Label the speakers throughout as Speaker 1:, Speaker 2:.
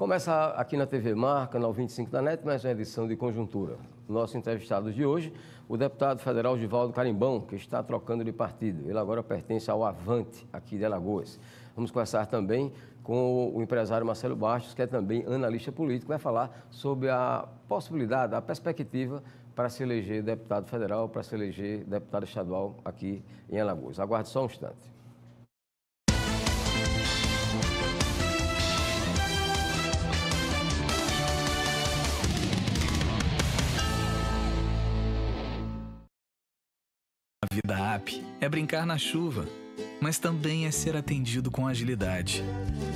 Speaker 1: Começa aqui na TV Mar, canal 25 da NET, mais uma edição de Conjuntura. Nosso entrevistado de hoje, o deputado federal Givaldo Carimbão, que está trocando de partido. Ele agora pertence ao Avante, aqui de Alagoas. Vamos conversar também com o empresário Marcelo Bastos, que é também analista político, vai falar sobre a possibilidade, a perspectiva para se eleger deputado federal, para se eleger deputado estadual aqui em Alagoas. Aguarde só um instante.
Speaker 2: A vida app é brincar na chuva, mas também é ser atendido com agilidade.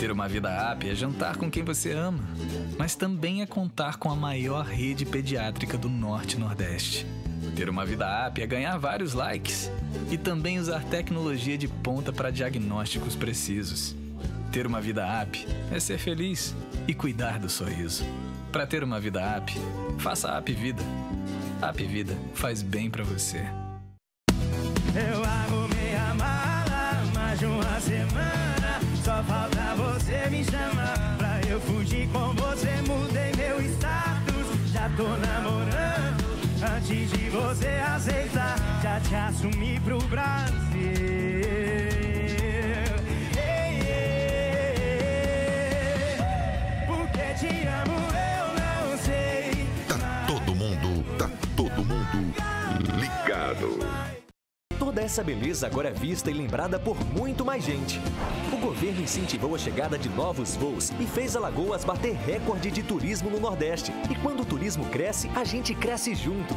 Speaker 2: Ter uma vida app é jantar com quem você ama, mas também é contar com a maior rede pediátrica do Norte e Nordeste. Ter uma vida app é ganhar vários likes e também usar tecnologia de ponta para diagnósticos precisos. Ter uma vida app é ser feliz e cuidar do sorriso. Para ter uma vida app, faça a App Vida. A App Vida faz bem para você.
Speaker 3: Eu arrumei a mala, mais de uma semana. Só falta você me chamar pra eu fugir com você. Mudei meu status, já tô namorando. Antes de você aceitar, já te assumi pro Brasil. Porque te amo, eu não sei.
Speaker 4: Tá todo mundo ligado.
Speaker 5: Toda essa beleza agora é vista e lembrada por muito mais gente. O governo incentivou a chegada de novos voos e fez Alagoas bater recorde de turismo no Nordeste. E quando o turismo cresce, a gente cresce junto.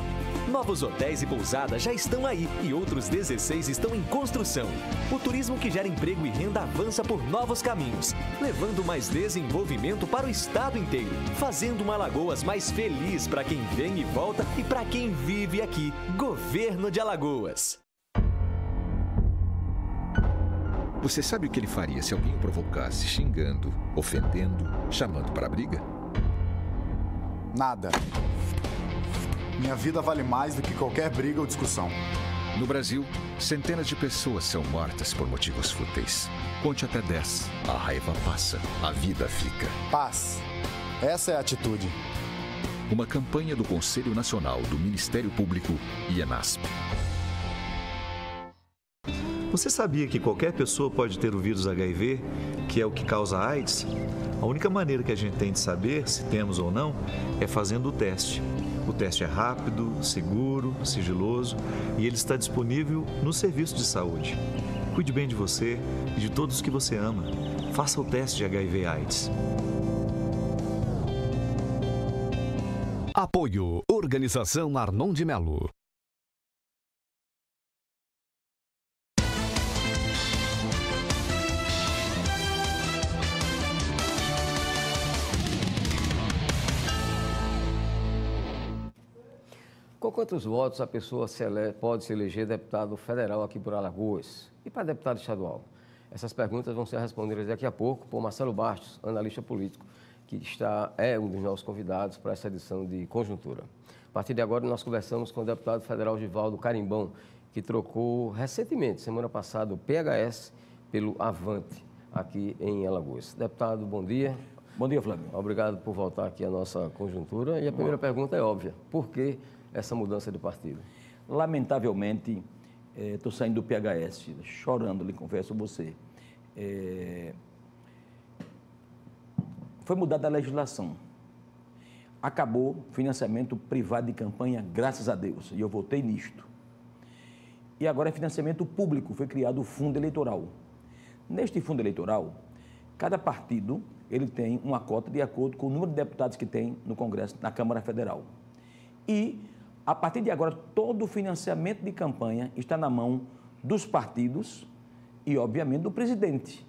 Speaker 5: Novos hotéis e pousadas já estão aí e outros 16 estão em construção. O turismo que gera emprego e renda avança por novos caminhos, levando mais desenvolvimento para o estado inteiro, fazendo uma Alagoas mais feliz para quem vem e volta e para quem vive aqui. Governo de Alagoas.
Speaker 4: Você sabe o que ele faria se alguém o provocasse xingando, ofendendo, chamando para a briga?
Speaker 6: Nada. Minha vida vale mais do que qualquer briga ou discussão.
Speaker 4: No Brasil, centenas de pessoas são mortas por motivos fúteis. Conte até 10. A raiva passa, a vida fica.
Speaker 6: Paz. Essa é a atitude.
Speaker 4: Uma campanha do Conselho Nacional do Ministério Público e ENASP.
Speaker 7: Você sabia que qualquer pessoa pode ter o vírus HIV, que é o que causa AIDS? A única maneira que a gente tem de saber se temos ou não é fazendo o teste. O teste é rápido, seguro, sigiloso e ele está disponível no serviço de saúde. Cuide bem de você e de todos que você ama. Faça o teste de HIV/AIDS.
Speaker 8: Apoio Organização Arnon de Melo.
Speaker 1: Com quantos votos a pessoa pode se eleger deputado federal aqui por Alagoas? E para deputado estadual? Essas perguntas vão ser respondidas daqui a pouco por Marcelo Bastos, analista político, que é um dos nossos convidados para essa edição de Conjuntura. A partir de agora, nós conversamos com o deputado federal Givaldo Carimbão, que trocou recentemente, semana passada, o PHS pelo Avante, aqui em Alagoas. Deputado, bom dia.
Speaker 9: Bom dia, Flávio.
Speaker 1: Obrigado por voltar aqui à nossa Conjuntura. E a primeira pergunta é óbvia. Por que essa mudança de partido?
Speaker 9: Lamentavelmente, estou saindo do PHS, chorando, lhe confesso a você. Foi mudada a legislação. Acabou o financiamento privado de campanha, graças a Deus, e eu votei nisto. E agora é financiamento público, foi criado o fundo eleitoral. Neste fundo eleitoral, cada partido ele tem uma cota de acordo com o número de deputados que tem no Congresso, na Câmara Federal. E, a partir de agora, todo o financiamento de campanha está na mão dos partidos e, obviamente, do presidente.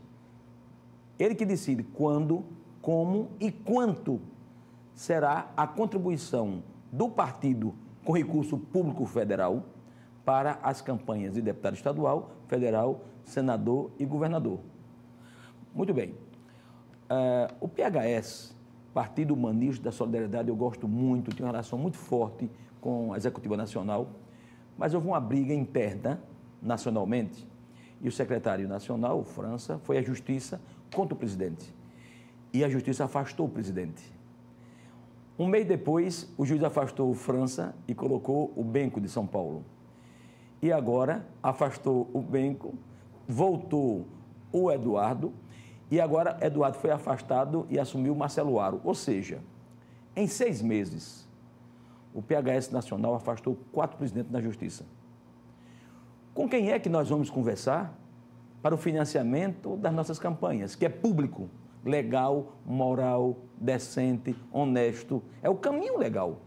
Speaker 9: Ele que decide quando, como e quanto será a contribuição do partido com recurso público federal para as campanhas de deputado estadual, federal, senador e governador. Muito bem. O PHS, Partido Humanista da Solidariedade, eu gosto muito, tenho uma relação muito forte com a Executiva Nacional, mas houve uma briga interna, nacionalmente, e o secretário nacional, França, foi à Justiça contra o presidente. e a justiça afastou o presidente. Um mês depois, o juiz afastou o França e colocou o Benco de São Paulo. E agora afastou o Benco, voltou o Eduardo, e agora Eduardo foi afastado e assumiu Marcelo Aro. Ou seja, em 6 meses, o PHS Nacional afastou 4 presidentes da Justiça. Com quem é que nós vamos conversar para o financiamento das nossas campanhas, que é público, legal, moral, decente, honesto? É o caminho legal.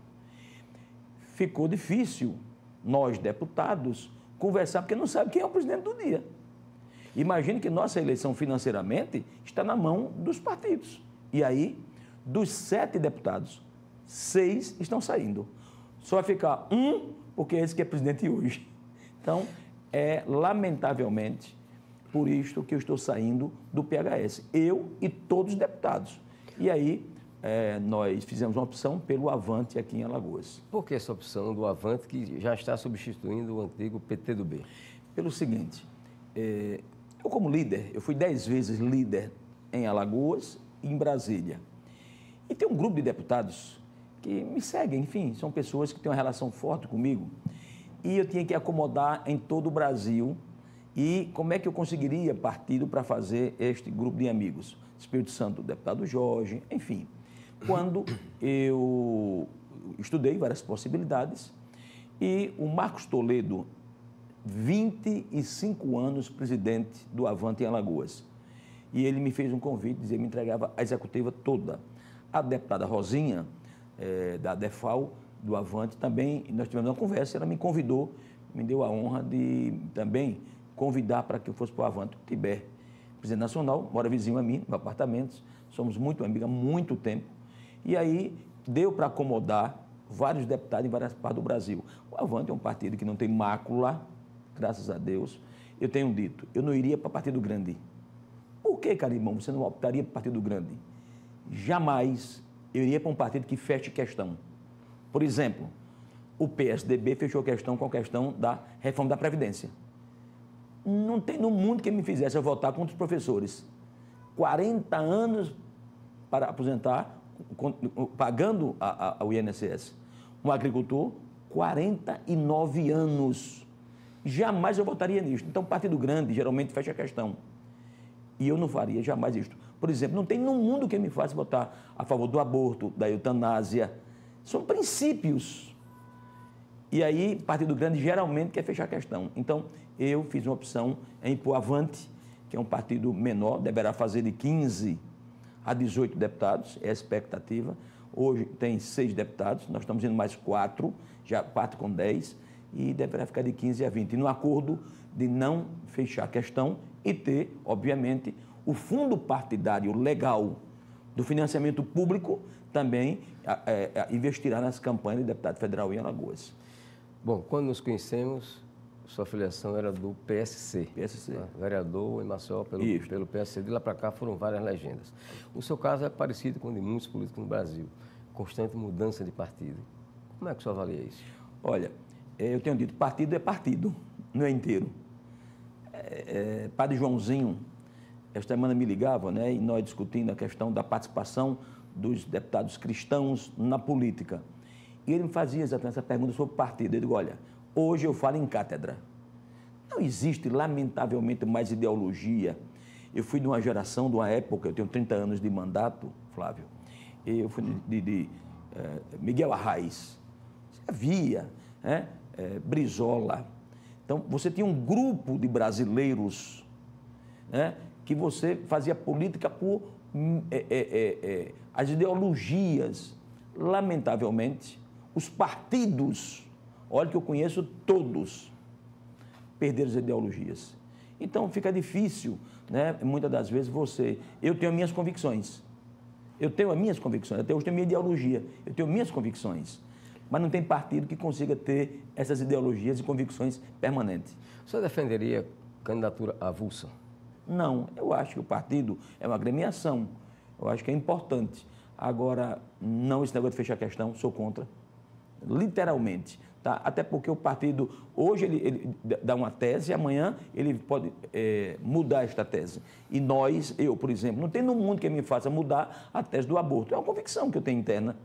Speaker 9: Ficou difícil nós, deputados, conversar, porque não sabe quem é o presidente do dia. Imagine que nossa eleição financeiramente está na mão dos partidos. E aí, dos 7 deputados, 6 estão saindo. Só vai ficar um, porque é esse que é presidente hoje. Então, é lamentavelmente por isto que eu estou saindo do PHS. Eu e todos os deputados. E aí, nós fizemos uma opção pelo Avante aqui em Alagoas.
Speaker 1: Por que essa opção do Avante, que já está substituindo o antigo PTdoB?
Speaker 9: Pelo seguinte, eu como líder, eu fui 10 vezes líder em Alagoas e em Brasília. E tem um grupo de deputados que me seguem, enfim, são pessoas que têm uma relação forte comigo. E eu tinha que acomodar em todo o Brasil. E como é que eu conseguiria partido para fazer este grupo de amigos? Espírito Santo, o deputado Jorge, enfim. Quando eu estudei várias possibilidades e o Marcos Toledo, 25 anos presidente do Avante em Alagoas, e ele me fez um convite, dizia, me entregava a executiva toda. A deputada Rosinha, da DEFAL, do Avante, também, nós tivemos uma conversa, ela me convidou, me deu a honra de também convidar para que eu fosse para o Avante. O Tiber, presidente nacional, mora vizinho a mim, no apartamento, somos muito amigos há muito tempo, e aí deu para acomodar vários deputados em várias partes do Brasil. O Avante é um partido que não tem mácula, graças a Deus. Eu tenho dito, eu não iria para partido grande. Por que, Carimbão, você não optaria para partido grande? Jamais eu iria para um partido que feche questão. Por exemplo, o PSDB fechou questão com a questão da reforma da Previdência. Não tem no mundo que me fizesse eu votar contra os professores. 40 anos para aposentar, pagando o INSS. Um agricultor, 49 anos. Jamais eu votaria nisso. Então, partido grande geralmente fecha a questão. E eu não faria jamais isto. Por exemplo, não tem no mundo que me faça votar a favor do aborto, da eutanásia. São princípios. E aí, partido grande geralmente quer fechar a questão. Então, eu fiz uma opção em pôr Avante, que é um partido menor, deverá fazer de 15 a 18 deputados, é a expectativa. Hoje tem 6 deputados, nós estamos indo mais 4, já 4 com 10, e deverá ficar de 15 a 20. E no acordo de não fechar a questão e ter, obviamente, o fundo partidário legal do financiamento público também investirá nas campanhas de deputado federal em Alagoas.
Speaker 1: Bom, quando nos conhecemos, sua filiação era do PSC.
Speaker 9: PSC.
Speaker 1: Né? Vereador em Maceió pelo PSC. De lá para cá foram várias legendas. O seu caso é parecido com o de muitos políticos no Brasil. Constante mudança de partido. Como é que o senhor avalia isso?
Speaker 9: Olha, eu tenho dito, partido é partido, não é inteiro. Padre Joãozinho, esta semana me ligava, né, e nós discutindo a questão da participação dos deputados cristãos na política. E ele me fazia exatamente essa pergunta sobre partido. Eu digo, olha, hoje eu falo em cátedra. Não existe, lamentavelmente, mais ideologia. Eu fui de uma geração, de uma época, eu tenho 30 anos de mandato, Flávio, eu fui de Miguel Arraes. Você havia, né, Brizola. Então, você tinha um grupo de brasileiros, né, que você fazia política por as ideologias. Lamentavelmente, os partidos, olha que eu conheço todos, perderam as ideologias. Então, fica difícil, né, muitas das vezes eu tenho as minhas convicções, até hoje tenho minha ideologia, eu tenho minhas convicções, mas não tem partido que consiga ter essas ideologias e convicções permanentes.
Speaker 1: O senhor defenderia candidatura avulsa?
Speaker 9: Não, eu acho que o partido é uma agremiação, eu acho que é importante. Agora, não esse negócio de fechar a questão, sou contra. Literalmente, Tá? Até porque o partido, hoje ele dá uma tese e amanhã ele pode mudar esta tese. E eu, por exemplo, não tem no mundo que me faça mudar a tese do aborto. É uma convicção que eu tenho interna.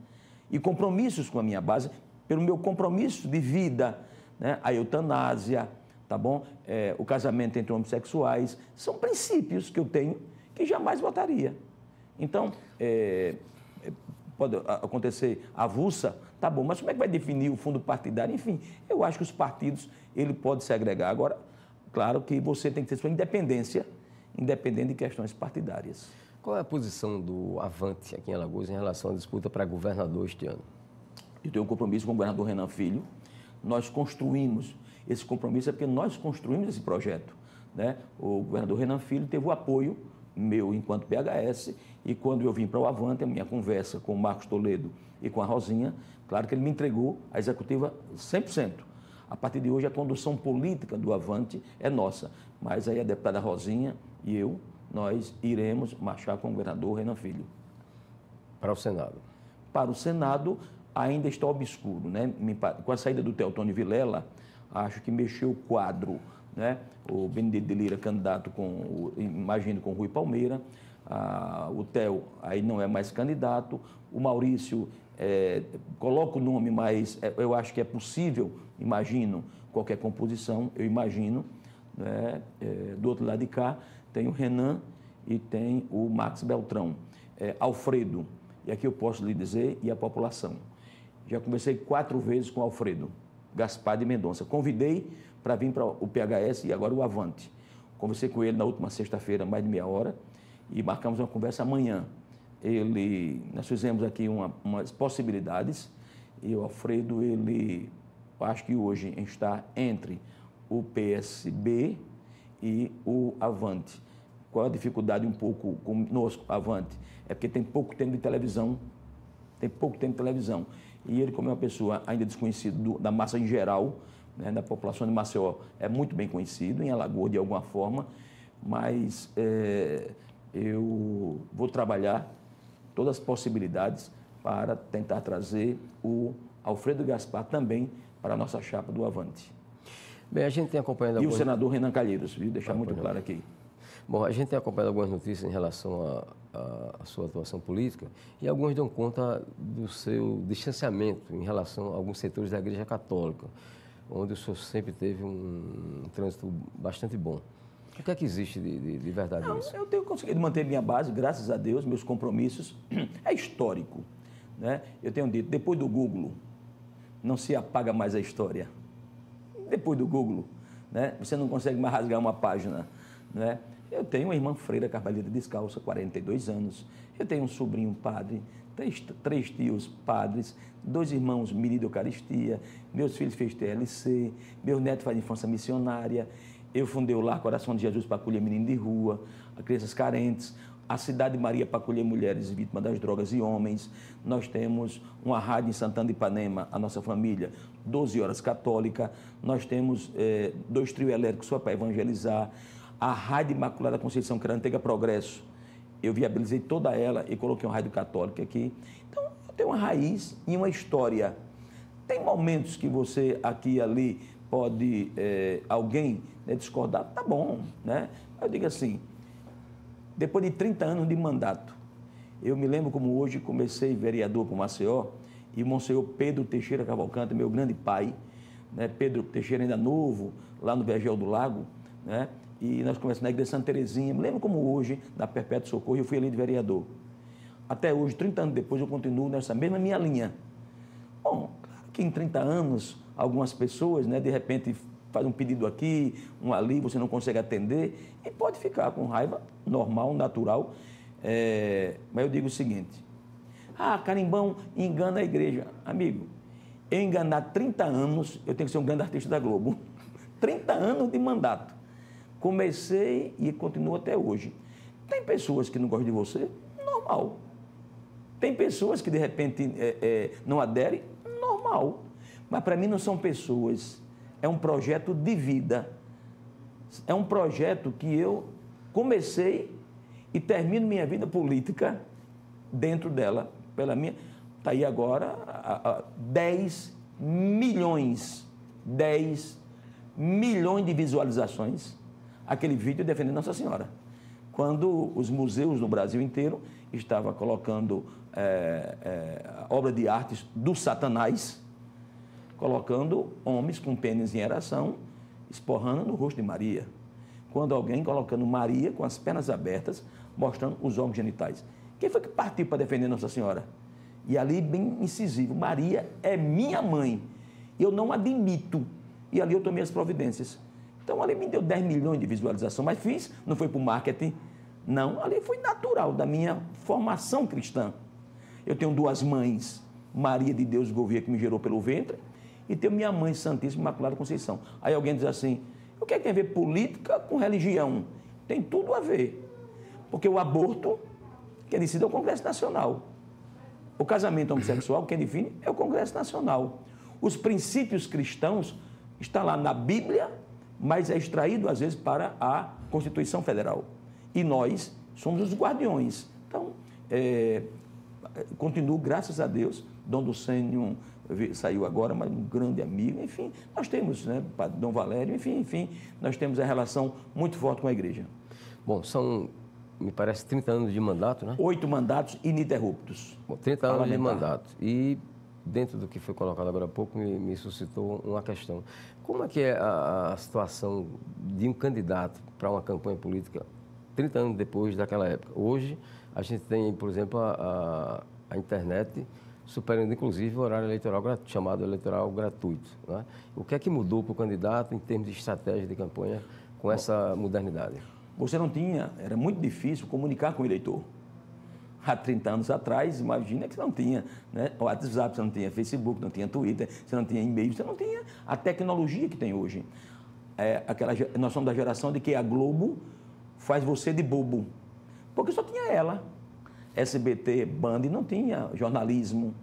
Speaker 9: E compromissos com a minha base, pelo meu compromisso de vida, né? A eutanásia, tá bom? O casamento entre homossexuais, são princípios que eu tenho que jamais votaria. Então, pode acontecer avulsa, tá bom, mas como é que vai definir o fundo partidário? Enfim, eu acho que os partidos, ele pode se agregar. Agora, claro que você tem que ter sua independência, independente de questões partidárias.
Speaker 1: Qual é a posição do Avante aqui em Alagoas em relação à disputa para governador este ano?
Speaker 9: Eu tenho um compromisso com o governador Renan Filho. Nós construímos esse compromisso, porque nós construímos esse projeto, né? O governador Renan Filho teve o apoio meu enquanto PHS, e quando eu vim para o Avante, a minha conversa com o Marcos Toledo e com a Rosinha, claro que ele me entregou a executiva 100%. A partir de hoje, a condução política do Avante é nossa, mas aí a deputada Rosinha e eu, nós iremos marchar com o governador Renan Filho.
Speaker 1: Para o Senado?
Speaker 9: Para o Senado, ainda está obscuro, né? Com a saída do Teotônio Vilela, acho que mexeu o quadro, né? O Benedito de Lira, candidato imagino, com o Rui Palmeira, o Theo aí não é mais candidato, o Maurício coloca o nome, mas eu acho que é possível, imagino, qualquer composição, eu imagino, né? Do outro lado de cá, tem o Renan e tem o Max Beltrão. Alfredo, e aqui eu posso lhe dizer, e a população. Já conversei 4 vezes com o Alfredo Gaspar de Mendonça. Convidei para vir para o PHS e agora o Avante. Conversei com ele na última sexta-feira, mais de meia hora, e marcamos uma conversa amanhã. Nós fizemos aqui umas possibilidades, e o Alfredo, acho que hoje está entre o PSB e o Avante. Qual a dificuldade um pouco conosco, Avante? É porque tem pouco tempo de televisão. E ele, como é uma pessoa ainda desconhecida da massa em geral, né, da população de Maceió, é muito bem conhecido, em Alagoas de alguma forma, mas eu vou trabalhar todas as possibilidades para tentar trazer o Alfredo Gaspar também para a nossa chapa do Avante.
Speaker 1: Bem, a gente tem acompanhado...
Speaker 9: E o senador Renan Calheiros, viu? Deixar muito claro aqui.
Speaker 1: Bom, a gente tem acompanhado algumas notícias em relação à sua atuação política e algumas dão conta do seu distanciamento em relação a alguns setores da Igreja Católica, onde o senhor sempre teve um trânsito bastante bom. O que é que existe de verdade nisso?
Speaker 9: Eu tenho conseguido manter minha base, graças a Deus, meus compromissos. É histórico, né? Eu tenho dito, depois do Google, não se apaga mais a história. Depois do Google, né? Você não consegue mais rasgar uma página, né? Eu tenho uma irmã freira Carvalheira Descalça, 42 anos. Eu tenho um sobrinho padre, três tios padres, 2 irmãos Miri de Eucaristia, meus filhos fez TLC, meu neto faz infância missionária. Eu fundei o Lar Coração de Jesus para acolher menino de rua, crianças carentes, a Cidade Maria para acolher mulheres vítimas das drogas e homens. Nós temos uma rádio em Santana de Ipanema, a nossa família, 12 horas católica. Nós temos 2 trios elétricos só para evangelizar. A Rádio Imaculada Conceição, que era a Antiga Progresso, eu viabilizei toda ela e coloquei uma rádio católica aqui. Então, eu tenho uma raiz e uma história. Tem momentos que você aqui e ali pode alguém, né, discordar, tá bom, né? Eu digo assim, depois de 30 anos de mandato, eu me lembro como hoje comecei vereador com Maceió, e o Monsenhor Pedro Teixeira Cavalcante, meu grande pai, né? Pedro Teixeira ainda novo, lá no Vergel do Lago, né? E nós começamos na igreja de Santa Terezinha, me lembro como hoje, na Perpétuo Socorro, eu fui ali de vereador. Até hoje, 30 anos depois, eu continuo nessa mesma minha linha. Bom, claro que em 30 anos, algumas pessoas, né, de repente, fazem um pedido aqui, um ali, você não consegue atender, e pode ficar com raiva, normal, natural. Mas eu digo o seguinte, Carimbão engana a igreja. Amigo, eu enganar 30 anos, eu tenho que ser um grande artista da Globo. 30 anos de mandato. Comecei e continuo até hoje. Tem pessoas que não gostam de você? Normal. Tem pessoas que, de repente, não aderem? Normal. Mas, para mim, não são pessoas. É um projeto de vida. É um projeto que eu comecei e termino minha vida política dentro dela. Está aí agora 10 milhões, 10 milhões de visualizações, aquele vídeo defendendo Nossa Senhora. Quando os museus no Brasil inteiro estavam colocando obra de artes do Satanás, colocando homens com pênis em ereção, esporrando no rosto de Maria. Quando alguém colocando Maria com as pernas abertas, mostrando os órgãos genitais. Quem foi que partiu para defender Nossa Senhora? E ali, bem incisivo, Maria é minha mãe. Eu não admito. E ali eu tomei as providências. Então, ali me deu 10 milhões de visualização, mas fiz, não foi para o marketing, não. Ali foi natural da minha formação cristã. Eu tenho 2 mães, Maria de Deus Gouveia, que me gerou pelo ventre, e tenho minha mãe Santíssima Imaculada Conceição. Aí alguém diz assim, o que é que tem a ver política com religião? Tem tudo a ver. Porque o aborto, quem decide é o Congresso Nacional. O casamento homossexual, quem define é o Congresso Nacional. Os princípios cristãos estão lá na Bíblia, mas é extraído, às vezes, para a Constituição Federal. E nós somos os guardiões. Então, continuo, graças a Deus, Dom Lucênio saiu agora, mas um grande amigo, enfim, nós temos, né, Dom Valério, enfim, nós temos a relação muito forte com a igreja.
Speaker 1: Bom, são, me parece, 30 anos de mandato, né?
Speaker 9: 8 mandatos ininterruptos.
Speaker 1: Bom, 30 anos de mandato. E dentro do que foi colocado agora há pouco, me suscitou uma questão. Como é que é a situação de um candidato para uma campanha política 30 anos depois daquela época? Hoje, a gente tem, por exemplo, a internet superando, inclusive, o horário eleitoral chamado eleitoral gratuito, né? O que é que mudou para o candidato em termos de estratégia de campanha com essa modernidade?
Speaker 9: Você não tinha, era muito difícil comunicar com o eleitor. Há 30 anos atrás, imagina que você não tinha, né, WhatsApp, você não tinha Facebook, não tinha Twitter, você não tinha e-mail, você não tinha a tecnologia que tem hoje. Nós somos da geração de que a Globo faz você de bobo, porque só tinha ela. SBT, Band, não tinha jornalismo.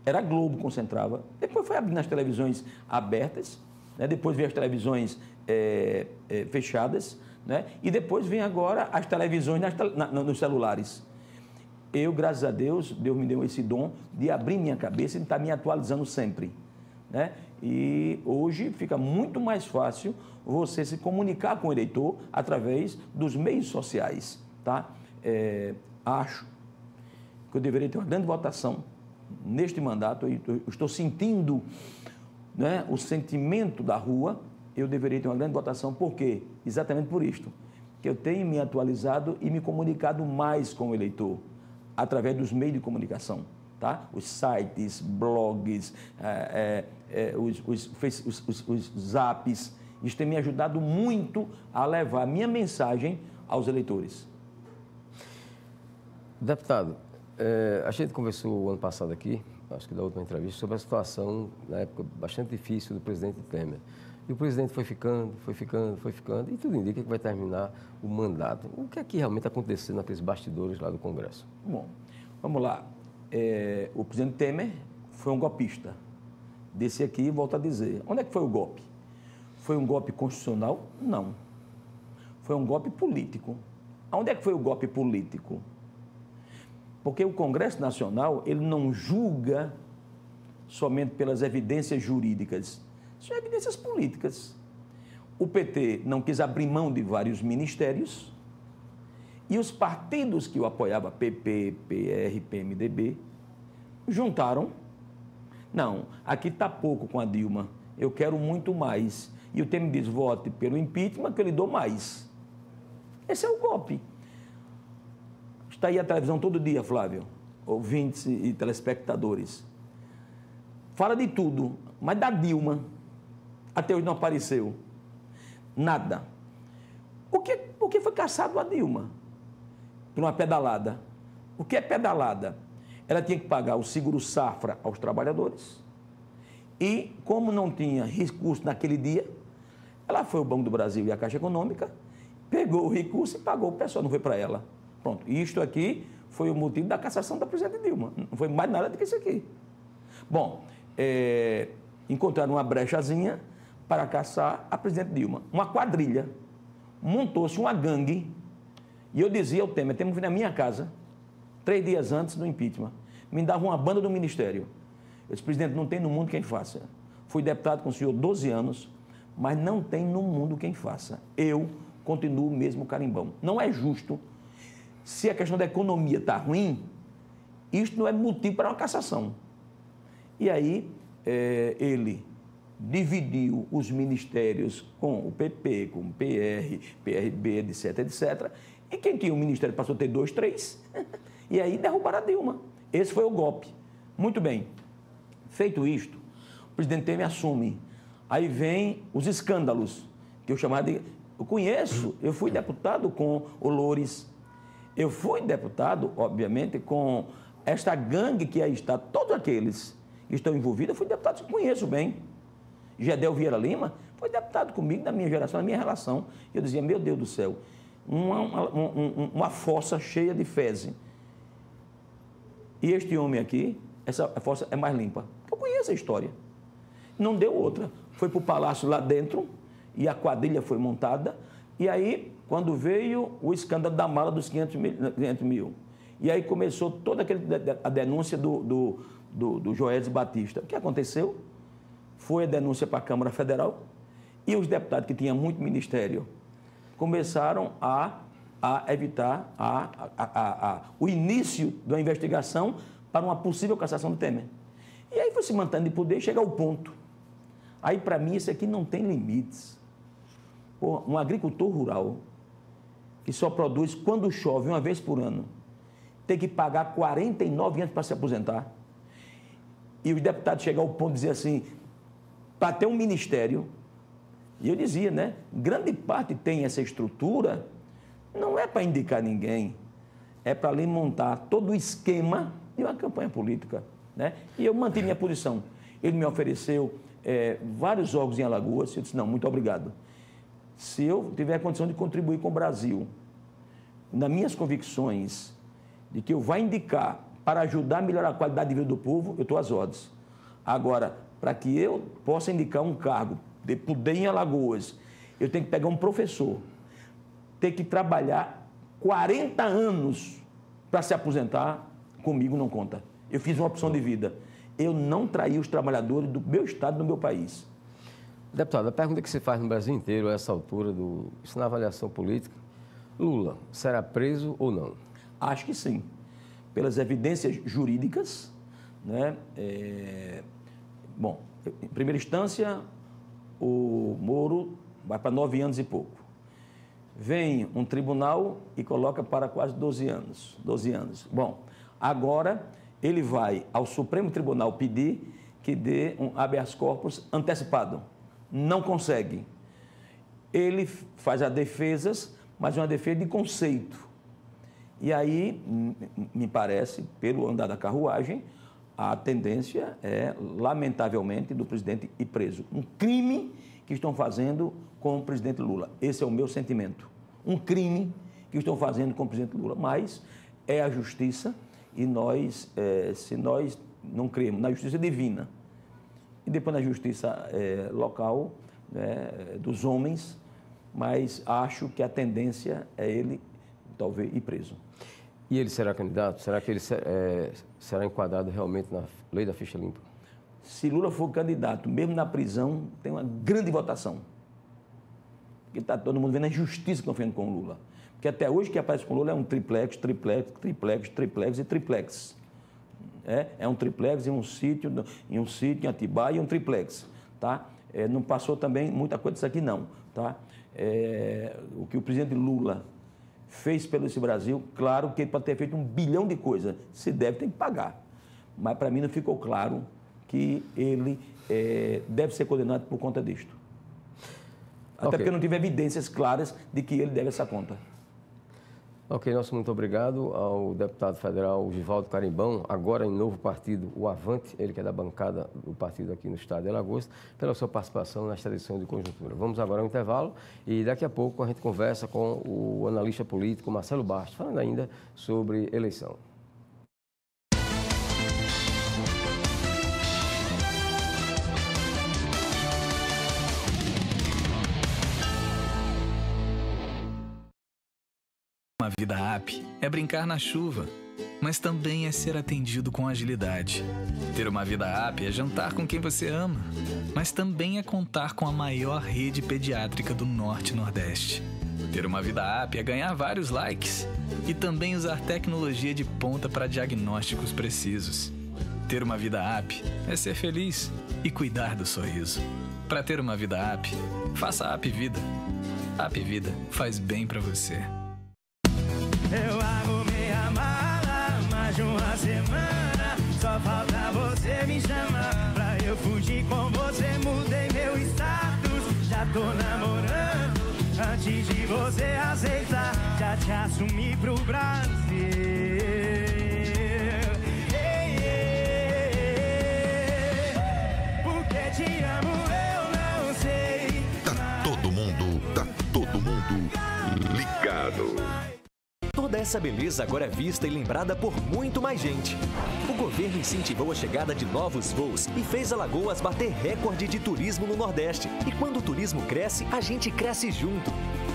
Speaker 9: Era a Globo que concentrava. Depois foi abrindo as televisões abertas, né, depois veio as televisões fechadas, né, e depois vem agora as televisões nos celulares. Eu, graças a Deus, Deus me deu esse dom de abrir minha cabeça e de estar me atualizando sempre, né? E hoje fica muito mais fácil você se comunicar com o eleitor através dos meios sociais, tá? Acho que eu deveria ter uma grande votação neste mandato. Eu estou sentindo, né, o sentimento da rua. Eu deveria ter uma grande votação. Por quê? Exatamente por isto. Que eu tenho me atualizado e me comunicado mais com o eleitor através dos meios de comunicação, tá? Os sites, blogs, os zaps. Isso tem me ajudado muito a levar a minha mensagem aos eleitores.
Speaker 1: Deputado, a gente conversou ano passado aqui, acho que da última entrevista, sobre a situação, na época, bastante difícil do presidente Temer. E o presidente foi ficando, e tudo indica que vai terminar o mandato. O que é que realmente aconteceu naqueles bastidores lá do Congresso?
Speaker 9: Bom, vamos lá. O presidente Temer foi um golpista. Desse aqui, volto a dizer. Onde é que foi o golpe? Foi um golpe constitucional? Não. Foi um golpe político. Onde é que foi o golpe político? Porque o Congresso Nacional, ele não julga somente pelas evidências jurídicas. São evidências políticas. O PT não quis abrir mão de vários ministérios e os partidos que o apoiavam, PP, PR, PMDB, juntaram. Não, aqui está pouco com a Dilma, eu quero muito mais. E o Temer diz, vote pelo impeachment que eu lhe dou mais. Esse é o golpe. Está aí a televisão todo dia, Flávio, ouvintes e telespectadores. Fala de tudo, mas da Dilma, até hoje não apareceu nada. Por que foi caçado a Dilma? Por uma pedalada. O que é pedalada? Ela tinha que pagar o seguro-safra aos trabalhadores e, como não tinha recurso naquele dia, ela foi ao Banco do Brasil e a Caixa Econômica, pegou o recurso e pagou o pessoal, não foi para ela. Pronto, isto aqui foi o motivo da cassação da presidente Dilma. Não foi mais nada do que isso aqui. Bom, encontraram uma brechazinha para caçar a presidente Dilma. Uma quadrilha. Montou-se uma gangue. E eu dizia ao Temer, Temer foi na minha casa, 3 dias antes do impeachment. Me dava uma banda do ministério. Eu disse, presidente, não tem no mundo quem faça. Fui deputado com o senhor 12 anos, mas não tem no mundo quem faça. Eu continuo mesmo carimbão. Não é justo. Se a questão da economia está ruim, isto não é motivo para uma cassação. E aí, ele dividiu os ministérios com o PP, com o PR, PRB, etc, etc. E quem tinha o ministério passou a ter 2, 3. E aí derrubaram a Dilma. Esse foi o golpe. Muito bem. Feito isto, o presidente Temer assume. Aí vem os escândalos, que eu chamava de... Eu conheço, eu fui deputado com o Loures. Eu fui deputado, obviamente, com esta gangue que aí está, todos aqueles que estão envolvidos, eu fui deputado, eu conheço bem. Gedel Vieira Lima foi deputado comigo, da minha geração, da minha relação. Eu dizia, meu Deus do céu, uma fossa cheia de fezes. E este homem aqui, essa fossa é mais limpa. Eu conheço a história. Não deu outra. Foi para o palácio lá dentro e a quadrilha foi montada. E aí, quando veio o escândalo da mala dos 500 mil. E aí começou toda a denúncia do Joesley Batista. O que aconteceu? Foi a denúncia para a Câmara Federal e os deputados que tinham muito ministério começaram a evitar o início da investigação para uma possível cassação do Temer. E aí foi se mantendo de poder e chega ao ponto. Aí, para mim, isso aqui não tem limites. Pô, um agricultor rural que só produz quando chove uma vez por ano, tem que pagar 49 anos para se aposentar. E os deputados chegam ao ponto de dizer assim, para ter um ministério, e eu dizia, né, grande parte tem essa estrutura, não é para indicar ninguém, é para ali montar todo o esquema de uma campanha política, né? E eu mantive minha posição. Ele me ofereceu vários órgãos em Alagoas, eu disse, não, muito obrigado. Se eu tiver a condição de contribuir com o Brasil, nas minhas convicções, de que eu vou indicar para ajudar a melhorar a qualidade de vida do povo, eu estou às ordens. Agora, para que eu possa indicar um cargo de poder em Alagoas, eu tenho que pegar um professor, ter que trabalhar 40 anos para se aposentar, comigo não conta. Eu fiz uma opção de vida. Eu não traí os trabalhadores do meu estado, do meu país.
Speaker 1: Deputado, a pergunta que se faz no Brasil inteiro, a essa altura, isso na avaliação política, Lula será preso ou não?
Speaker 9: Acho que sim. Pelas evidências jurídicas, né? Bom, em primeira instância, o Moro vai para 9 anos e pouco. Vem um tribunal e coloca para quase 12 anos. 12 anos. Bom, agora ele vai ao Supremo Tribunal pedir que dê um habeas corpus antecipado. Não consegue. Ele faz as defesas, mas uma defesa de conceito. E aí, me parece, pelo andar da carruagem, a tendência é, lamentavelmente, do presidente ir preso. Um crime que estão fazendo com o presidente Lula. Esse é o meu sentimento. Um crime que estão fazendo com o presidente Lula. Mas é a justiça e nós, se nós não cremos na justiça divina e depois na justiça local, dos homens, mas acho que a tendência é ele, talvez, ir preso.
Speaker 1: E ele será candidato? Será que ele será enquadrado realmente na lei da ficha limpa?
Speaker 9: Se Lula for candidato, mesmo na prisão, tem uma grande votação. Porque está todo mundo vendo a justiça confiando com o Lula. Porque até hoje o que aparece com o Lula é um triplex, triplex, triplex, triplex e triplex. É um triplex em um sítio em Atibaia e um triplex. Tá? Não passou também muita coisa disso aqui, não. Tá? O que o presidente Lula fez pelo esse Brasil, claro que ele pode ter feito 1 bilhão de coisas. Se deve, tem que pagar. Mas para mim não ficou claro que ele deve ser condenado por conta disto. Até porque eu não tive evidências claras de que ele deve essa conta.
Speaker 1: Ok, nosso muito obrigado ao deputado federal Givaldo Carimbão, agora em novo partido, o Avante, ele que é da bancada do partido aqui no estado de Alagoas, pela sua participação nesta edição de Conjuntura. Vamos agora ao intervalo e daqui a pouco a gente conversa com o analista político Marcelo Bastos, falando ainda sobre eleição.
Speaker 2: Uma vida app é brincar na chuva, mas também é ser atendido com agilidade. Ter uma vida happy é jantar com quem você ama, mas também é contar com a maior rede pediátrica do Norte e Nordeste. Ter uma vida happy é ganhar vários likes e também usar tecnologia de ponta para diagnósticos precisos. Ter uma vida happy é ser feliz e cuidar do sorriso. Para ter uma vida happy, faça a Happy Vida. A Happy Vida faz bem para você.
Speaker 3: Eu arrumei a mala, mais de uma semana. Só falta você me chamar pra eu fugir com você. Mudei meu status, já tô namorando. Antes de você aceitar, já te assumi pro Brasil. Porque te amo, eu não sei.
Speaker 4: Tá todo mundo ligado.
Speaker 5: Toda essa beleza agora é vista e lembrada por muito mais gente. O governo incentivou a chegada de novos voos e fez Alagoas bater recorde de turismo no Nordeste. E quando o turismo cresce, a gente cresce junto.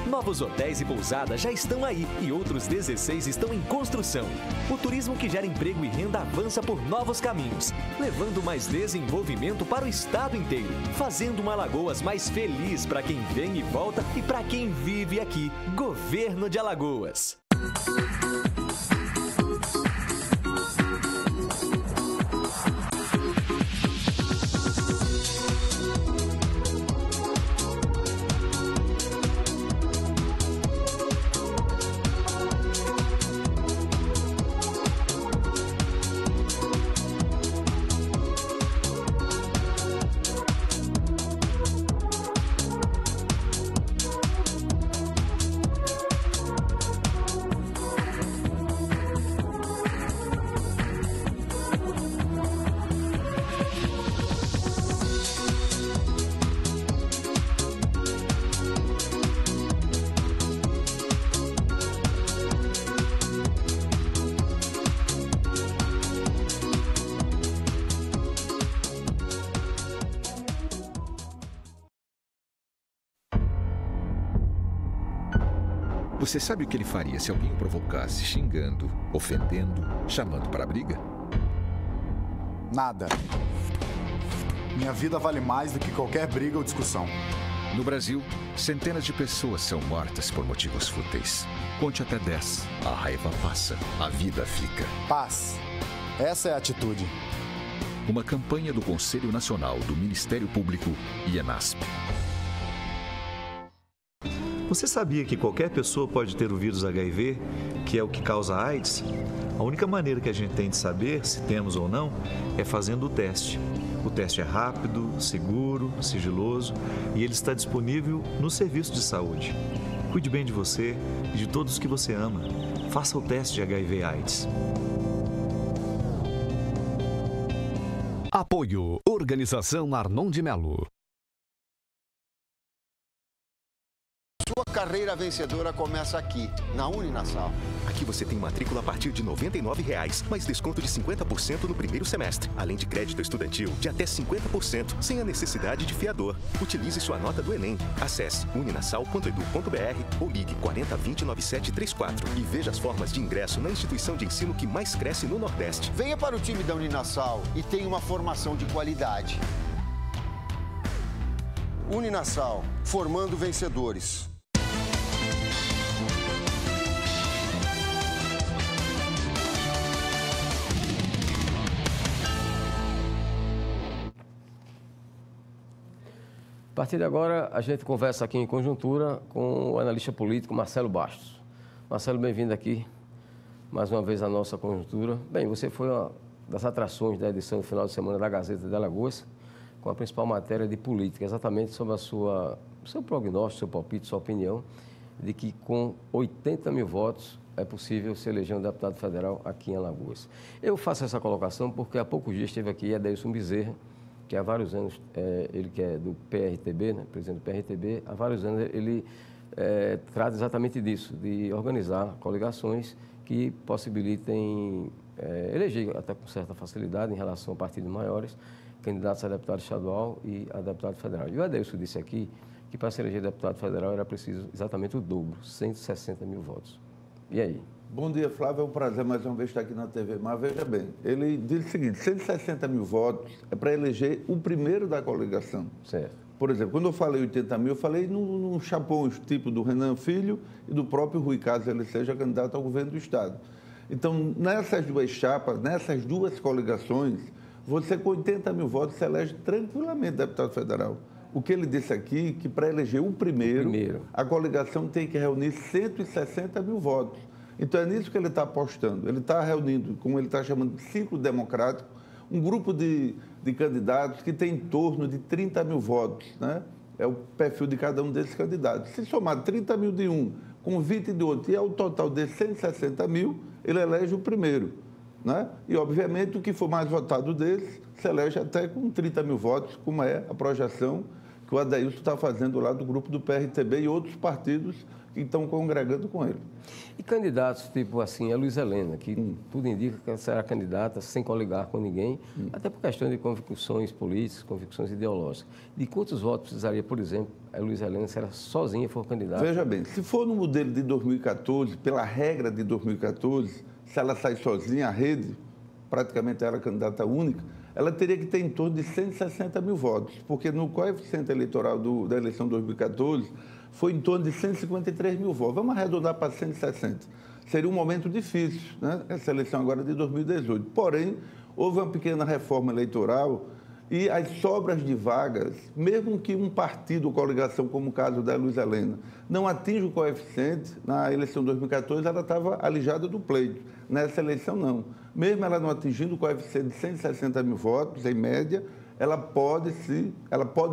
Speaker 5: Novos hotéis e pousadas já estão aí e outros 16 estão em construção. O turismo que gera emprego e renda avança por novos caminhos, levando mais desenvolvimento para o estado inteiro, fazendo uma Alagoas mais feliz para quem vem e volta e para quem vive aqui. Governo de Alagoas.
Speaker 4: Você sabe o que ele faria se alguém o provocasse xingando, ofendendo, chamando para a briga?
Speaker 6: Nada. Minha vida vale mais do que qualquer briga ou discussão.
Speaker 4: No Brasil, centenas de pessoas são mortas por motivos fúteis. Conte até 10. A raiva passa, a vida fica.
Speaker 6: Paz. Essa é a atitude.
Speaker 4: Uma campanha do Conselho Nacional do Ministério Público e ENASP.
Speaker 7: Você sabia que qualquer pessoa pode ter o vírus HIV, que é o que causa AIDS? A única maneira que a gente tem de saber se temos ou não é fazendo o teste. O teste é rápido, seguro, sigiloso e ele está disponível no serviço de saúde. Cuide bem de você e de todos que você ama. Faça o teste de HIV/AIDS.
Speaker 8: Apoio Organização Arnon de Melo.
Speaker 10: Sua carreira vencedora começa aqui, na Uninassal.
Speaker 11: Aqui você tem matrícula a partir de R$ 99,00, mais desconto de 50% no primeiro semestre, além de crédito estudantil de até 50%, sem a necessidade de fiador. Utilize sua nota do Enem. Acesse uninassal.edu.br ou ligue 4020-9734 e veja as formas de ingresso na instituição de ensino que mais cresce no Nordeste.
Speaker 10: Venha para o time da Uninassal e tenha uma formação de qualidade. Uninassal, formando vencedores.
Speaker 1: A partir de agora, a gente conversa aqui em conjuntura com o analista político Marcelo Bastos. Marcelo, bem-vindo aqui, mais uma vez, à nossa conjuntura. Bem, você foi uma das atrações da edição do final de semana da Gazeta de Alagoas, com a principal matéria de política, exatamente sobre seu prognóstico, seu palpite, sua opinião, de que com 80 mil votos é possível se eleger um deputado federal aqui em Alagoas. Eu faço essa colocação porque há poucos dias esteve aqui Adeilson Bezerra, que há vários anos, ele que é do PRTB, né, presidente do PRTB, há vários anos ele trata exatamente disso, de organizar coligações que possibilitem eleger até com certa facilidade em relação a partidos maiores, candidatos a deputado estadual e a deputado federal. E o Adeilson disse aqui que para se eleger deputado federal era preciso exatamente o dobro, 160 mil votos. E aí?
Speaker 12: Bom dia, Flávio. É um prazer mais uma vez estar aqui na TV. Mas veja bem, ele diz o seguinte, 160 mil votos é para eleger o primeiro da coligação.
Speaker 1: Certo.
Speaker 12: Por exemplo, quando eu falei 80 mil, eu falei num chapões, tipo do Renan Filho e do próprio Rui, caso ele seja candidato ao governo do Estado. Então, nessas duas chapas, nessas duas coligações, você com 80 mil votos se elege tranquilamente deputado federal. O que ele disse aqui, que para eleger o primeiro, a coligação tem que reunir 160 mil votos. Então, é nisso que ele está apostando. Ele está reunindo, como ele está chamando de ciclo democrático, um grupo de candidatos que tem em torno de 30 mil votos, né? É o perfil de cada um desses candidatos. Se somar 30 mil de um com 20 de outro e é o total de 160 mil, ele elege o primeiro, né? E, obviamente, o que for mais votado deles se elege até com 30 mil votos, como é a projeção que o Adeilson está fazendo lá do grupo do PRTB e outros partidos que estão congregando com ele.
Speaker 1: E candidatos tipo assim, a Luiz Helena, que tudo indica que ela será candidata sem coligar com ninguém, até por questão de convicções políticas, convicções ideológicas. De quantos votos precisaria, por exemplo, a Luiz Helena se ela sozinha for candidata?
Speaker 12: Veja bem, se for no modelo de 2014, pela regra de 2014, se ela sai sozinha, a rede, praticamente ela é candidata única, ela teria que ter em torno de 160 mil votos, porque no coeficiente eleitoral da eleição de 2014 foi em torno de 153 mil votos. Vamos arredondar para 160. Seria um momento difícil, né? Essa eleição agora é de 2018. Porém, houve uma pequena reforma eleitoral e as sobras de vagas, mesmo que um partido ou coligação, como o caso da Luiz Helena, não atinja o coeficiente, na eleição de 2014 ela estava alijada do pleito. Nessa eleição, não. Mesmo ela não atingindo o coeficiente de 160 mil votos, em média, ela pode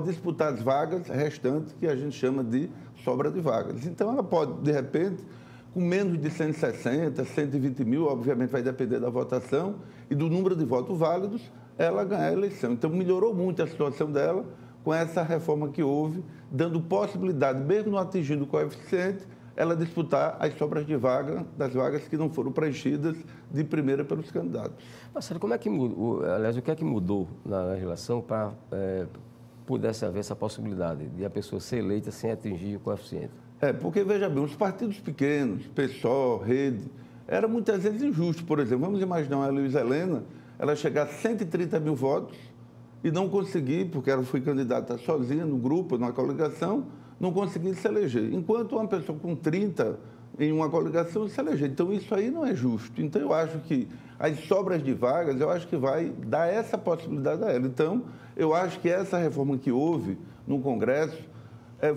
Speaker 12: disputar as vagas restantes, que a gente chama de sobra de vagas. Então, ela pode, de repente, com menos de 160, 120 mil, obviamente vai depender da votação e do número de votos válidos, ela ganhar a eleição. Então, melhorou muito a situação dela com essa reforma que houve, dando possibilidade, mesmo não atingindo o coeficiente, ela disputar as sobras de vaga, das vagas que não foram preenchidas de primeira pelos candidatos.
Speaker 1: Marcelo, como é que mudou, aliás, o que é que mudou na legislação para pudesse haver essa possibilidade de a pessoa ser eleita sem atingir o coeficiente?
Speaker 12: Porque, veja bem, os partidos pequenos, PSOL, Rede, era muitas vezes injusto. Por exemplo, vamos imaginar a Luiz Helena, ela chegar a 130 mil votos e não conseguir, porque ela foi candidata sozinha no grupo, numa coligação, não conseguir se eleger. Enquanto uma pessoa com 30 em uma coligação se eleger. Então, isso aí não é justo. Então, eu acho que as sobras de vagas, eu acho que vai dar essa possibilidade a ela. Então, eu acho que essa reforma que houve no Congresso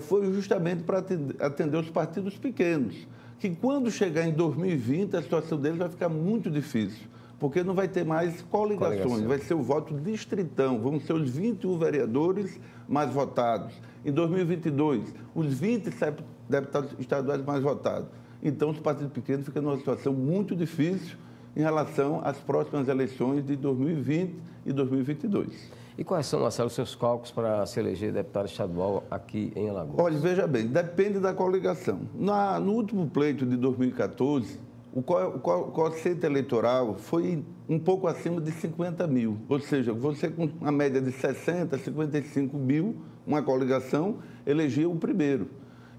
Speaker 12: foi justamente para atender os partidos pequenos, que quando chegar em 2020, a situação deles vai ficar muito difícil, porque não vai ter mais coligações, vai ser o voto distritão, vão ser os 21 vereadores mais votados. Em 2022, os 27 deputados estaduais mais votados. Então, os partidos pequenos ficam numa situação muito difícil em relação às próximas eleições de 2020 e 2022.
Speaker 1: E quais são, Marcelo, os seus cálculos para se eleger deputado estadual aqui em Alagoas?
Speaker 12: Olha, veja bem, depende da coligação. No último pleito de 2014, o coeficiente eleitoral foi um pouco acima de 50 mil. Ou seja, você com uma média de 60, 55 mil, uma coligação, elegia o primeiro.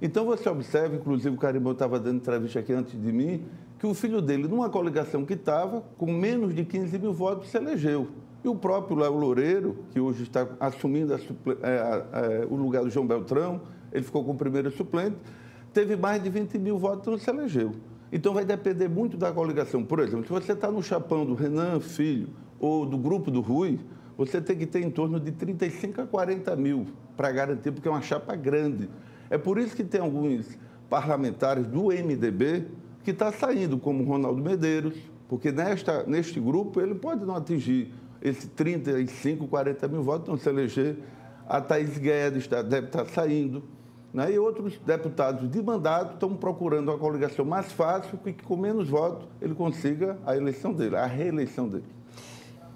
Speaker 12: Então, você observa, inclusive o Carimbão estava dando entrevista aqui antes de mim, que o filho dele, numa coligação que estava, com menos de 15 mil votos, se elegeu. E o próprio Léo Loureiro, que hoje está assumindo o lugar do João Beltrão, ele ficou com o primeiro suplente, teve mais de 20 mil votos e não se elegeu. Então, vai depender muito da coligação. Por exemplo, se você está no chapão do Renan Filho ou do grupo do Rui, você tem que ter em torno de 35 a 40 mil para garantir, porque é uma chapa grande. É por isso que tem alguns parlamentares do MDB que estão saindo, como o Ronaldo Medeiros, porque neste grupo ele pode não atingir esses 35, 40 mil votos, não se eleger. A Thaís Guedes deve estar saindo, né? E outros deputados de mandato estão procurando uma coligação mais fácil, que com menos votos ele consiga a eleição dele, a reeleição dele.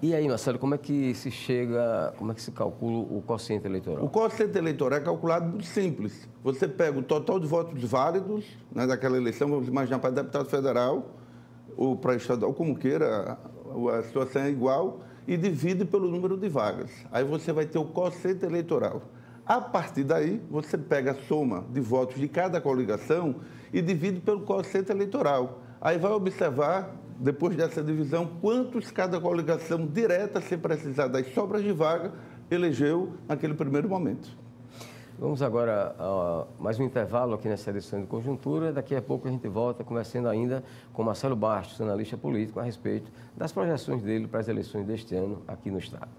Speaker 1: E aí, Marcelo, como é que se calcula o quociente eleitoral?
Speaker 12: O quociente eleitoral é calculado muito simples. Você pega o total de votos válidos, né, daquela eleição, vamos imaginar para deputado federal ou para estadual, como queira, a situação é igual, e divide pelo número de vagas. Aí você vai ter o quociente eleitoral. A partir daí, você pega a soma de votos de cada coligação e divide pelo quociente eleitoral. Aí vai observar, depois dessa divisão, quantos cada coligação direta, sem precisar das sobras de vaga, elegeu naquele primeiro momento.
Speaker 1: Vamos agora a mais um intervalo aqui nessa edição de Conjuntura. Daqui a pouco a gente volta conversando ainda com Marcelo Bastos, analista político, a respeito das projeções dele para as eleições deste ano aqui no Estado.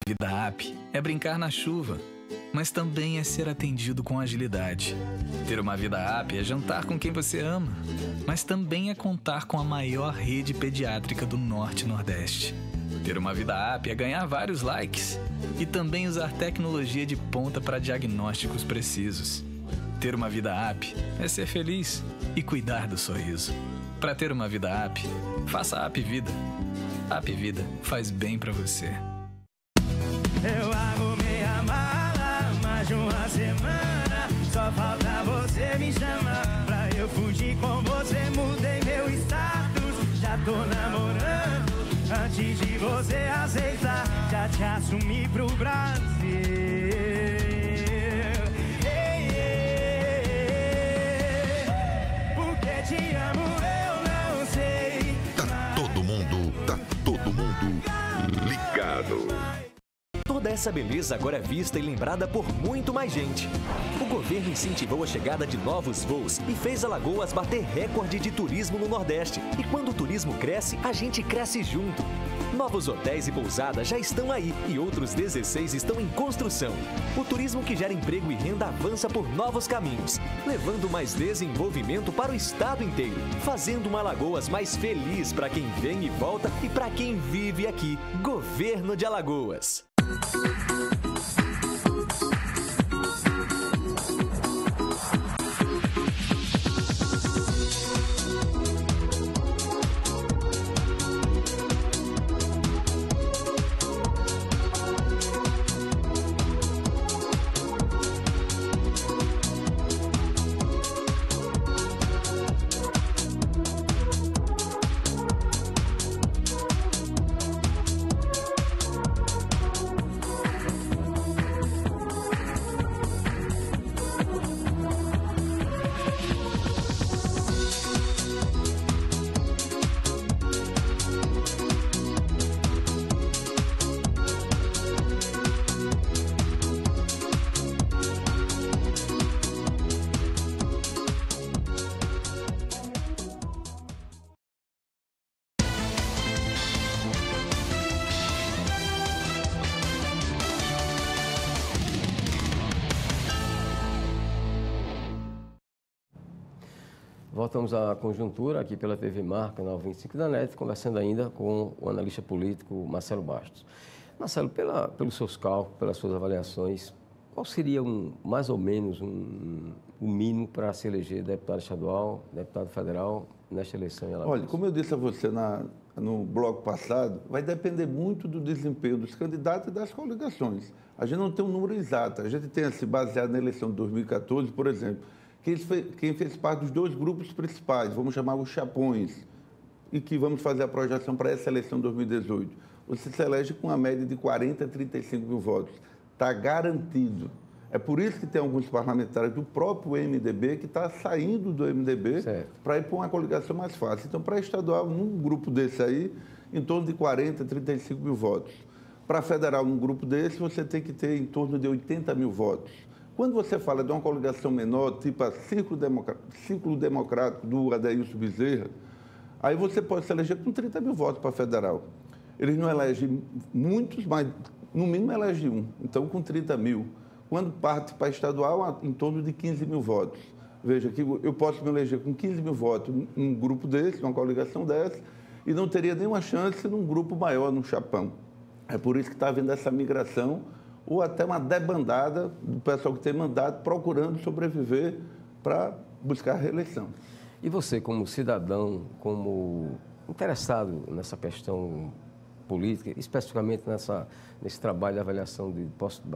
Speaker 2: Vida app é brincar na chuva, mas também é ser atendido com agilidade. Ter uma vida app é jantar com quem você ama, mas também é contar com a maior rede pediátrica do Norte e Nordeste. Ter uma vida app é ganhar vários likes e também usar tecnologia de ponta para diagnósticos precisos. Ter uma vida app é ser feliz e cuidar do sorriso. Para ter uma vida app, faça a App Vida. A App Vida faz bem para você.
Speaker 3: Eu arrumei a mala, mais de uma semana. Só falta você me chamar pra eu fugir com você. Mudei meu status, já tô namorando. Antes de você aceitar, já te assumi pro Brasil. Porque te amo, eu não sei.
Speaker 4: Tá todo mundo ligado.
Speaker 5: Toda essa beleza agora é vista e lembrada por muito mais gente. O governo incentivou a chegada de novos voos e fez Alagoas bater recorde de turismo no Nordeste. E quando o turismo cresce, a gente cresce junto. Novos hotéis e pousadas já estão aí e outros 16 estão em construção. O turismo que gera emprego e renda avança por novos caminhos, levando mais desenvolvimento para o estado inteiro, fazendo uma Alagoas mais feliz para quem vem e volta e para quem vive aqui. Governo de Alagoas.
Speaker 1: Voltamos à Conjuntura, aqui pela TV Mar, canal 25 da NET, conversando ainda com o analista político Marcelo Bastos. Marcelo, pelos seus cálculos, pelas suas avaliações, qual seria mais ou menos um mínimo para se eleger deputado estadual, deputado federal nesta eleição em Alagoas?
Speaker 12: Olha, como eu disse a você no bloco passado, vai depender muito do desempenho dos candidatos e das coligações. A gente não tem um número exato, a gente tem se baseado na eleição de 2014, por exemplo, quem fez parte dos dois grupos principais, vamos chamar os chapões, e que vamos fazer a projeção para essa eleição de 2018. Você se elege com uma média de 40 a 35 mil votos. Está garantido. É por isso que tem alguns parlamentares do próprio MDB que está saindo do MDB para ir para uma coligação mais fácil. Então, para estadual, num grupo desse aí, em torno de 40 a 35 mil votos. Para federal, num grupo desse, você tem que ter em torno de 80 mil votos. Quando você fala de uma coligação menor, tipo a Círculo Democrático do Adeilson Bezerra, aí você pode se eleger com 30 mil votos para federal. Eles não elegem muitos, mas no mínimo elegem um. Então, com 30 mil. Quando parte para estadual, em torno de 15 mil votos. Veja que eu posso me eleger com 15 mil votos num grupo desse, numa coligação dessa, e não teria nenhuma chance num grupo maior, num chapão. É por isso que está havendo essa migração, ou até uma debandada do pessoal que tem mandato procurando sobreviver para buscar a reeleição.
Speaker 1: E você, como cidadão, como interessado nessa questão política, especificamente nesse trabalho de avaliação de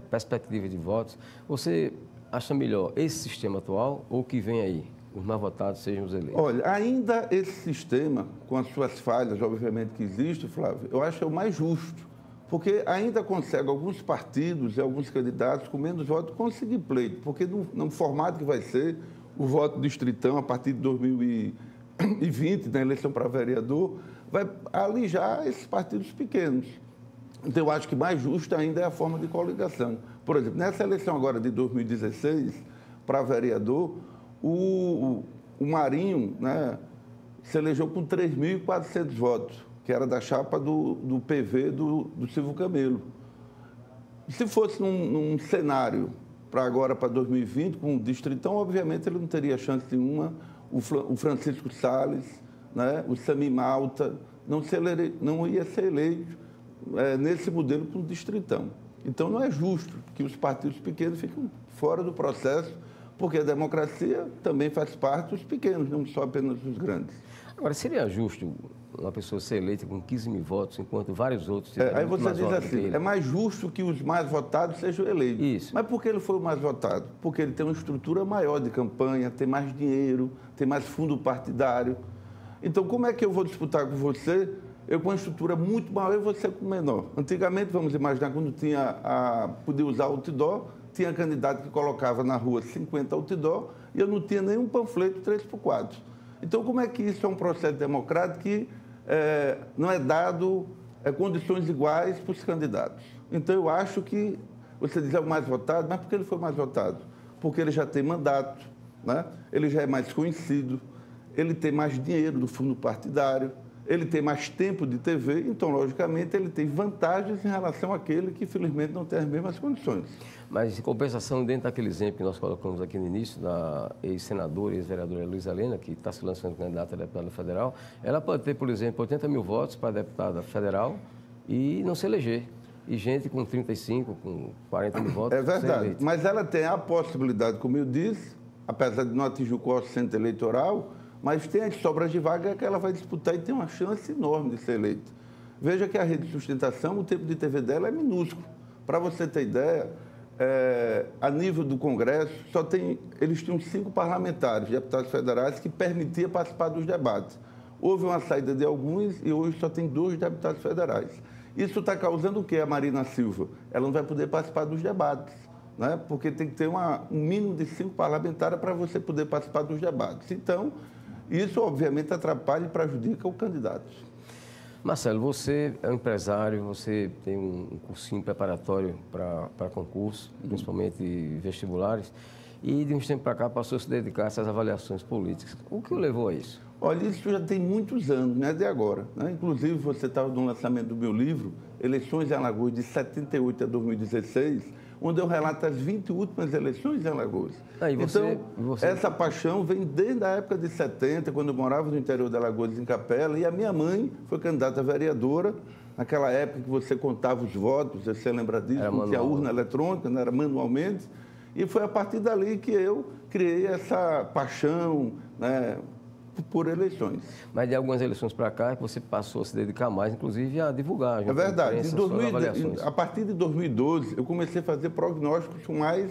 Speaker 1: perspectiva de votos, você acha melhor esse sistema atual ou o que vem aí? os mais votados sejam os eleitos?
Speaker 12: Olha, ainda esse sistema, com as suas falhas, obviamente, que existe, Flávio, eu acho que é o mais justo, porque ainda consegue alguns partidos e alguns candidatos com menos votos conseguir pleito, porque no formato que vai ser o voto distritão a partir de 2020, na eleição para vereador, vai alijar esses partidos pequenos. Então, eu acho que mais justo ainda é a forma de coligação. Por exemplo, nessa eleição agora de 2016, para vereador, o Marinho, né, se elegeu com 3.400 votos, que era da chapa do PV do Silvio Camelo. Se fosse num cenário para agora, para 2020, com o distritão, obviamente ele não teria chance nenhuma. O Francisco Salles, né, o Sami Malta, não ia ser eleito nesse modelo para o distritão. Então, não é justo que os partidos pequenos fiquem fora do processo, porque a democracia também faz parte dos pequenos, não só apenas dos grandes.
Speaker 1: Agora, seria justo uma pessoa ser eleita com 15 mil votos, enquanto vários outros...
Speaker 12: Aí você diz assim, é mais justo que os mais votados sejam eleitos.
Speaker 1: Isso.
Speaker 12: Mas por que ele foi o mais votado? Porque ele tem uma estrutura maior de campanha, tem mais dinheiro, tem mais fundo partidário. Então, como é que eu vou disputar com você, eu com uma estrutura muito maior e você com menor? Antigamente, vamos imaginar, quando podia usar outdoor, tinha candidato que colocava na rua 50 outdoor e eu não tinha nenhum panfleto 3x4. Então, como é que isso é um processo democrático que não é dado condições iguais para os candidatos? Então, eu acho que você diz é o mais votado, mas por que ele foi mais votado? Porque ele já tem mandato, né? Ele já é mais conhecido, ele tem mais dinheiro do fundo partidário, ele tem mais tempo de TV, então, logicamente, ele tem vantagens em relação àquele que, infelizmente, não tem as mesmas condições.
Speaker 1: Mas, em compensação, dentro daquele exemplo que nós colocamos aqui no início, da ex-senadora e ex-vereadora Luísa Helena, que está se lançando candidata a deputada federal, ela pode ter, por exemplo, 80 mil votos para deputada federal e não se eleger. E gente com 35, com 40 mil votos...
Speaker 12: É verdade, mas ela tem a possibilidade, como eu disse, apesar de não atingir o quociente eleitoral, mas tem as sobras de vaga que ela vai disputar e tem uma chance enorme de ser eleita. Veja que a rede de sustentação, o tempo de TV dela é minúsculo. Para você ter ideia, a nível do Congresso, eles tinham 5 parlamentares, deputados federais, que permitiam participar dos debates. Houve uma saída de alguns e hoje só tem 2 deputados federais. Isso está causando o quê, a Marina Silva? Ela não vai poder participar dos debates, né? Porque tem que ter um mínimo de 5 parlamentares para você poder participar dos debates. Então, isso, obviamente, atrapalha e prejudica o candidato.
Speaker 1: Marcelo, você é um empresário, você tem um cursinho preparatório para concurso, principalmente vestibulares, e de uns tempos para cá passou a se dedicar a essas avaliações políticas. O que o levou a isso?
Speaker 12: Olha, isso já tem muitos anos, não é de agora, né? Inclusive, você estava no lançamento do meu livro, Eleições em Alagoas, de 78 a 2016, onde eu relato as 20 últimas eleições em Alagoas. Essa paixão vem desde a época de 70, quando eu morava no interior de Alagoas, em Capela, e a minha mãe foi candidata a vereadora, naquela época que você contava os votos, você lembra disso, não tinha urna eletrônica, não era manualmente, e foi a partir dali que eu criei essa paixão, né, por eleições.
Speaker 1: Mas de algumas eleições para cá, que você passou a se dedicar mais, inclusive, a divulgar.
Speaker 12: É verdade. A partir de 2012, eu comecei a fazer prognósticos com mais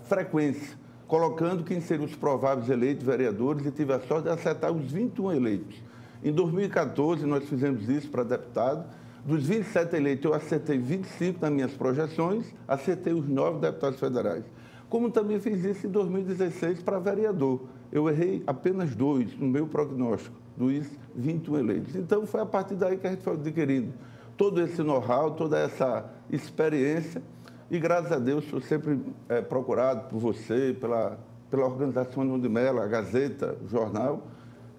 Speaker 12: frequência, colocando quem seriam os prováveis eleitos vereadores e tive a sorte de acertar os 21 eleitos. Em 2014, nós fizemos isso para deputado. Dos 27 eleitos, eu acertei 25 nas minhas projeções, acertei os 9 deputados federais. Como também fiz isso em 2016 para vereador. Eu errei apenas 2 no meu prognóstico, dos 21 eleitos. Então, foi a partir daí que a gente foi adquirindo todo esse know-how, toda essa experiência. E, graças a Deus, sou sempre procurado por você, pela organização Arnon de Mello, a Gazeta, o jornal.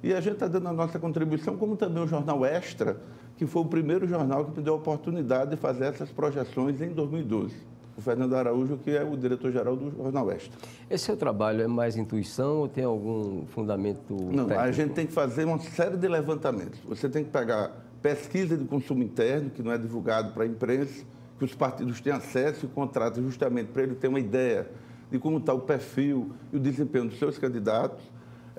Speaker 12: E a gente está dando a nossa contribuição, como também o Jornal Extra, que foi o primeiro jornal que me deu a oportunidade de fazer essas projeções em 2012. O Fernando Araújo, que é o diretor-geral do Jornal Extra.
Speaker 1: Esse seu trabalho é mais intuição ou tem algum fundamento técnico?
Speaker 12: A gente tem que fazer uma série de levantamentos. Você tem que pegar pesquisa de consumo interno, que não é divulgado para a imprensa, que os partidos têm acesso e contratam justamente para ele ter uma ideia de como está o perfil e o desempenho dos seus candidatos.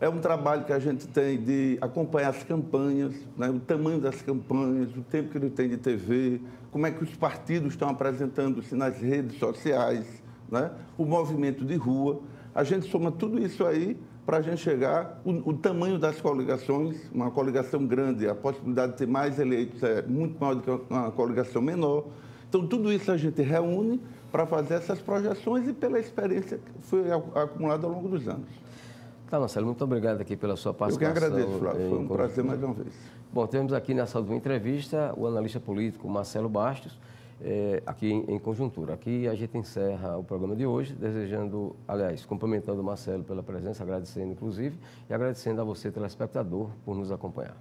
Speaker 12: É um trabalho que a gente tem de acompanhar as campanhas, né, o tamanho das campanhas, o tempo que ele tem de TV, como é que os partidos estão apresentando-se nas redes sociais, né, o movimento de rua. A gente soma tudo isso aí para a gente chegar, o tamanho das coligações, uma coligação grande, a possibilidade de ter mais eleitos é muito maior do que uma coligação menor. Então, tudo isso a gente reúne para fazer essas projeções e pela experiência que foi acumulada ao longo dos anos.
Speaker 1: Tá, Marcelo, muito obrigado aqui pela sua participação.
Speaker 12: Eu que agradeço, Flávio. Foi um prazer mais uma vez.
Speaker 1: Bom, temos aqui nessa entrevista o analista político Marcelo Bastos, aqui em Conjuntura. Aqui a gente encerra o programa de hoje, desejando, aliás, cumprimentando o Marcelo pela presença, agradecendo inclusive, e agradecendo a você, telespectador, por nos acompanhar.